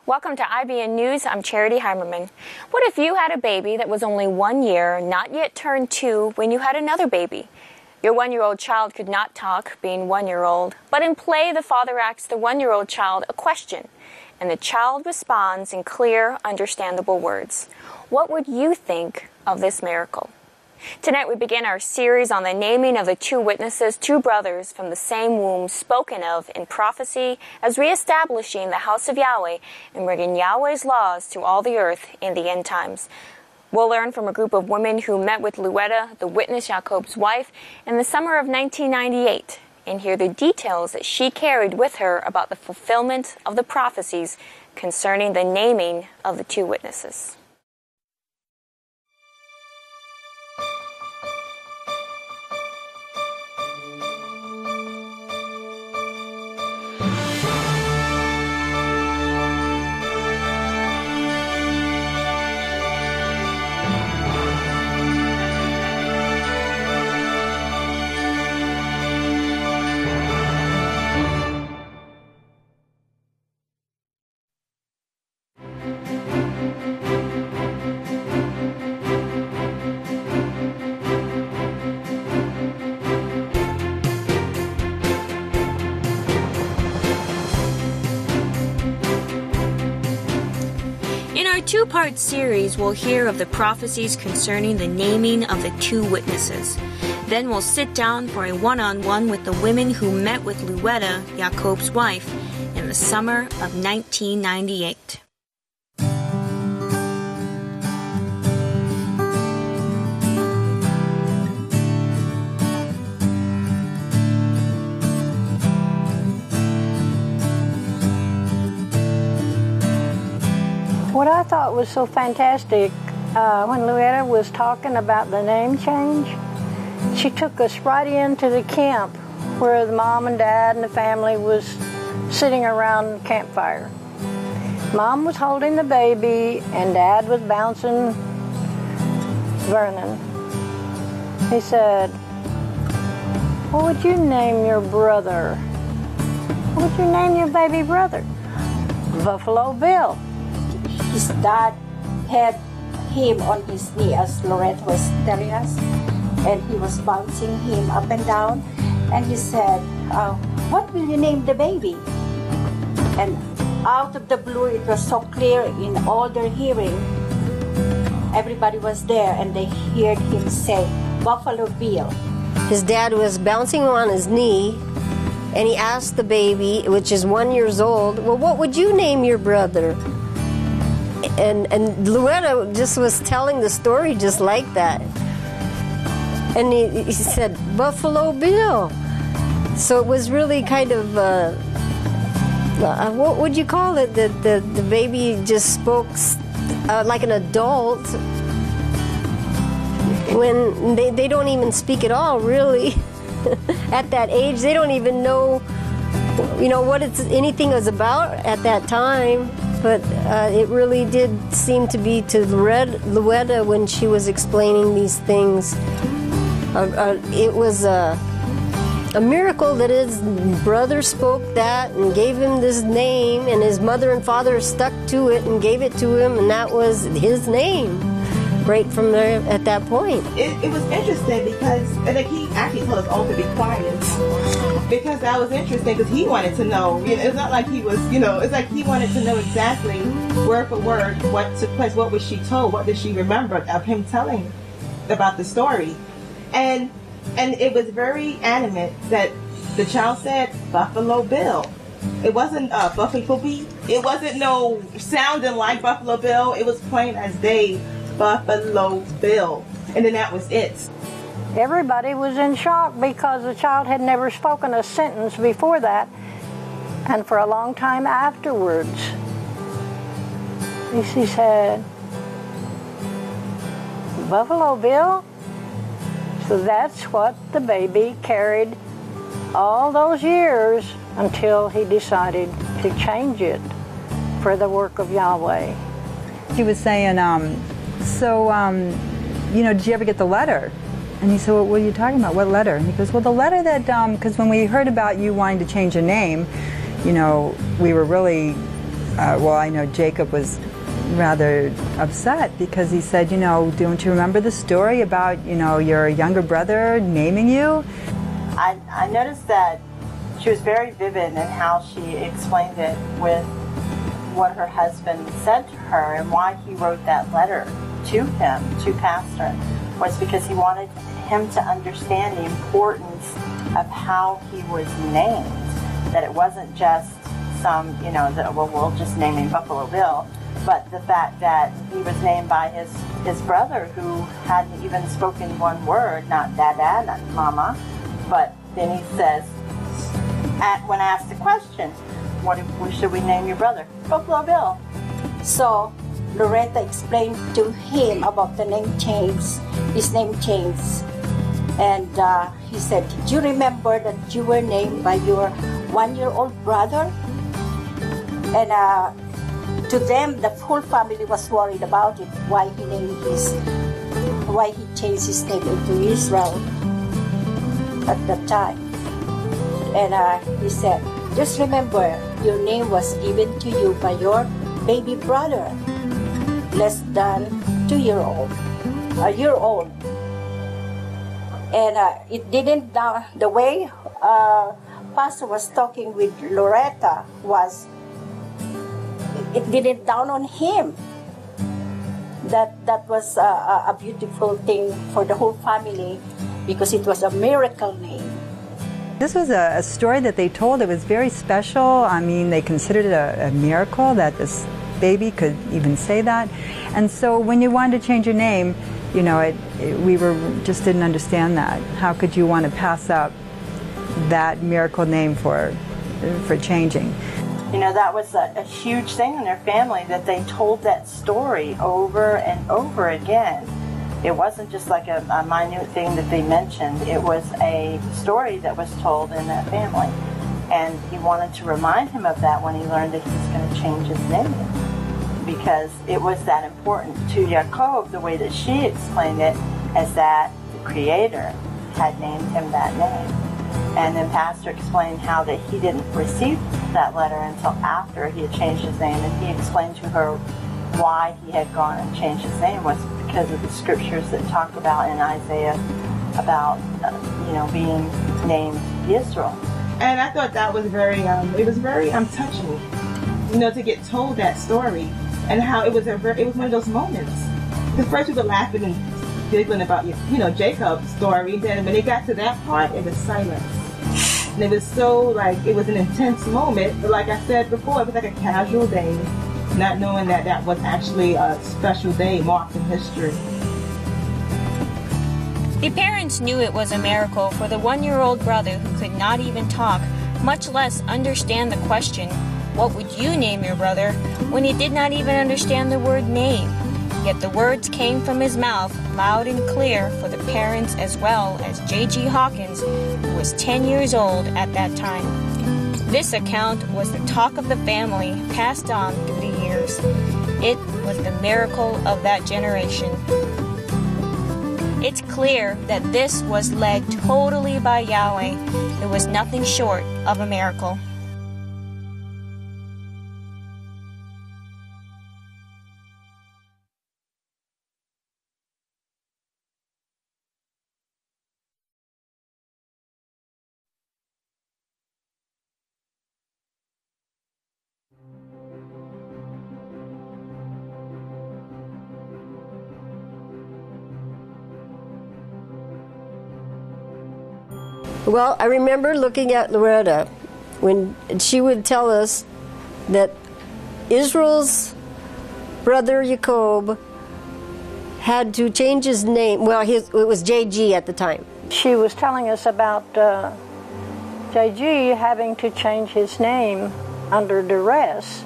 Welcome to IBN News. I'm Charity Heimerman. What if you had a baby that was only 1 year, not yet turned 2, when you had another baby? Your 1-year-old child could not talk, being 1-year-old, but in play the father asks the 1-year-old child a question, and the child responds in clear, understandable words. What would you think of this miracle? Tonight we begin our series on the naming of the two witnesses, two brothers from the same womb spoken of in prophecy as reestablishing the house of Yahweh and bringing Yahweh's laws to all the earth in the end times. We'll learn from a group of women who met with Luetta, the witness Jacob's wife, in the summer of 1998 and hear the details that she carried with her about the fulfillment of the prophecies concerning the naming of the two witnesses. In our two-part series, we'll hear of the prophecies concerning the naming of the two witnesses. Then we'll sit down for a one-on-one with the women who met with Luetta, Jacob's wife, in the summer of 1998. What I thought was so fantastic, when Luetta was talking about the name change, she took us right into the camp where the mom and dad and the family was sitting around the campfire. Mom was holding the baby and Dad was bouncing Vernon. He said, "What would you name your brother? What would you name your baby brother?" "Buffalo Bill." His dad had him on his knee, as Loretta was telling us, and he was bouncing him up and down, and he said, "What will you name the baby?" And out of the blue, it was so clear in all their hearing. Everybody was there, and they heard him say, "Buffalo Bill." His dad was bouncing him on his knee, and he asked the baby, which is 1 year old, "Well, what would you name your brother?" And Luetta just was telling the story just like that. And he said, "Buffalo Bill." So it was really kind of, what would you call it? The baby just spoke like an adult when they don't even speak at all, really. At that age, they don't even know, what anything was about at that time. But it really did seem to be to Luetta when she was explaining these things. It was a miracle that his brother spoke that and gave him this name, and his mother and father stuck to it and gave it to him, and that was his name right from there at that point. It was interesting because he actually told us all to be quiet. Because that was interesting because he wanted to know. It's not like he was, it's like he wanted to know exactly word for word what took place, what was she told, what did she remember of him telling about the story. And it was very animate that the child said Buffalo Bill. It wasn't Buffalo Bee. It wasn't no sounding like Buffalo Bill. It was plain as day, Buffalo Bill. And then that was it. Everybody was in shock because the child had never spoken a sentence before that, and for a long time afterwards. He said, "Buffalo Bill?" So that's what the baby carried all those years until he decided to change it for the work of Yahweh. He was saying, did you ever get the letter? And he said, well, what are you talking about? What letter? And he goes, well, the letter that, because when we heard about you wanting to change your name, we were really well, I know Jacob was rather upset because he said, don't you remember the story about, your younger brother naming you? I noticed that she was very vivid in how she explained it with what her husband said to her, and why he wrote that letter to him, to Pastor, was because he wanted him to understand the importance of how he was named, that it wasn't just some, we'll just name him Buffalo Bill, but the fact that he was named by his brother, who hadn't even spoken one word, not Dada, not Mama, but then he says, when asked the question, what should we name your brother? Buffalo Bill. So Loretta explained to him about the name change, his name change. And he said, did you remember that you were named by your 1-year-old brother? And to them, the whole family was worried about it, why he changed his name into Israel at that time. And he said, just remember, your name was given to you by your baby brother, less than 2 year old, a year old. And it didn't, the way Pastor was talking with Loretta was, it didn't down on him. That was a beautiful thing for the whole family, because it was a miracle name. This was a story that they told. It was very special. I mean, they considered it a miracle that this baby could even say that. And so when you wanted to change your name, we just didn't understand that. How could you want to pass up that miracle name for changing? That was a huge thing in their family, that they told that story over and over again. It wasn't just like a minute thing that they mentioned. It was a story that was told in that family. And he wanted to remind him of that when he learned that he was going to change his name, because it was that important to Jacob, the way that she explained it, as that the Creator had named him that name. And then Pastor explained how that he didn't receive that letter until after he had changed his name, and he explained to her why he had gone and changed his name was because of the scriptures that talk about in Isaiah about being named Israel. And I thought that was very touching, to get told that story, and how it was one of those moments. Because first we were laughing and giggling about Jacob's story, then when it got to that part, it was silence. And it was so it was an intense moment, but like I said before, it was like a casual day, not knowing that was actually a special day marked in history. The parents knew it was a miracle for the 1-year-old brother who could not even talk, much less understand the question, what would you name your brother, when he did not even understand the word name. Yet the words came from his mouth loud and clear for the parents, as well as J.G. Hawkins, who was 10 years old at that time. This account was the talk of the family, passed on through the years. It was the miracle of that generation. It's clear that this was led totally by Yahweh. It was nothing short of a miracle. Well, I remember looking at Loretta when she would tell us that Israel's brother Jacob had to change his name. Well, it was JG at the time. She was telling us about JG having to change his name under duress.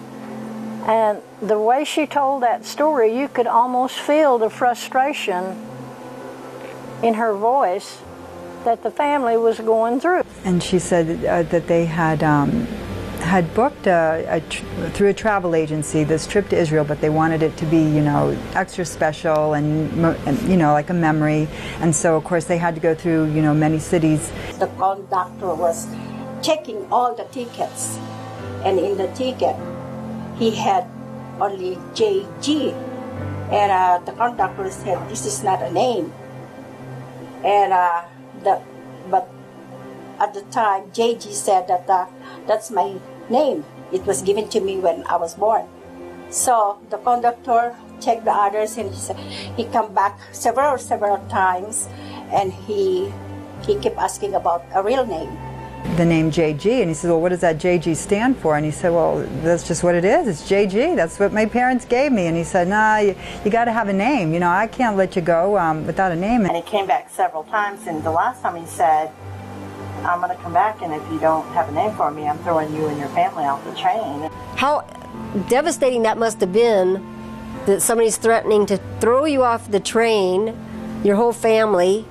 And the way she told that story, you could almost feel the frustration in her voice that the family was going through. And she said that they had booked through a travel agency this trip to Israel, but they wanted it to be, extra special and like a memory. And so, of course, they had to go through, many cities. The conductor was checking all the tickets, and in the ticket, he had only JG. And the conductor said, this is not a name. And but at the time, JG said that that's my name. It was given to me when I was born. So the conductor checked the others, and he come back several times, and he kept asking about a real name. The name JG, and he said, well, what does that JG stand for? And he said, well, that's just what it is. It's JG. That's what my parents gave me. And he said, nah, you got to have a name. You know, I can't let you go without a name. And he came back several times, and the last time he said, I'm going to come back, and if you don't have a name for me, I'm throwing you and your family off the train. How devastating that must have been, that somebody's threatening to throw you off the train, your whole family,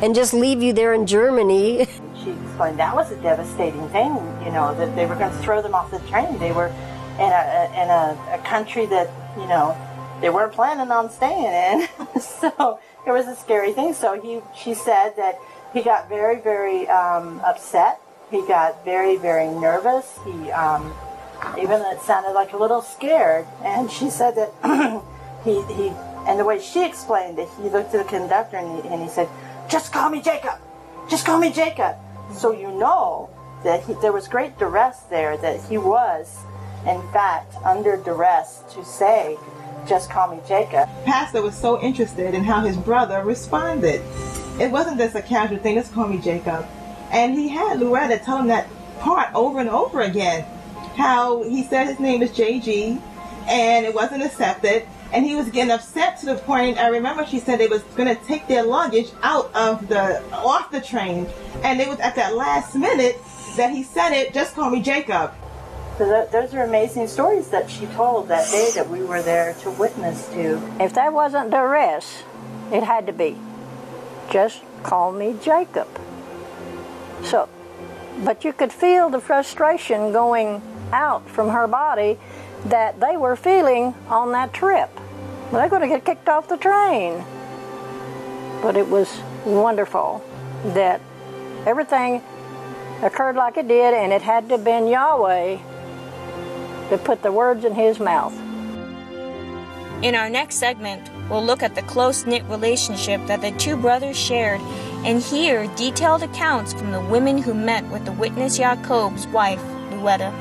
and just leave you there in Germany. She explained that was a devastating thing, you know, that they were going to throw them off the train. They were in a country that, you know, they weren't planning on staying in. So it was a scary thing. So she said that he got very, very upset. He got very, very nervous. He even it sounded like a little scared. And she said that and the way she explained it, he looked at the conductor and he said, just call me Jacob. Just call me Jacob. So you know that there was great duress there, that he was, in fact, under duress to say, just call me Jacob. Pastor was so interested in how his brother responded. It wasn't just a casual thing, just call me Jacob. And he had Loretta tell him that part over and over again. How he said his name is JG, and it wasn't accepted. And he was getting upset to the point, I remember she said they was going to take their luggage off the train. And it was at that last minute that he said it, just call me Jacob. So those are amazing stories that she told that day that we were there to witness to. If that wasn't duress, it had to be, just call me Jacob. So, but you could feel the frustration going out from her body that they were feeling on that trip. Well, they're going to get kicked off the train. But it was wonderful that everything occurred like it did, and it had to have been Yahweh that put the words in his mouth. In our next segment, we'll look at the close-knit relationship that the two brothers shared and hear detailed accounts from the women who met with the witness Jacob's wife, Luetta.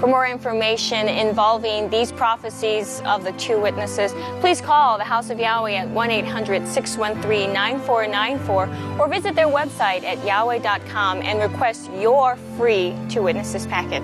For more information involving these prophecies of the two witnesses, please call the House of Yahweh at 1-800-613-9494 or visit their website at yahweh.com and request your free Two Witnesses packet.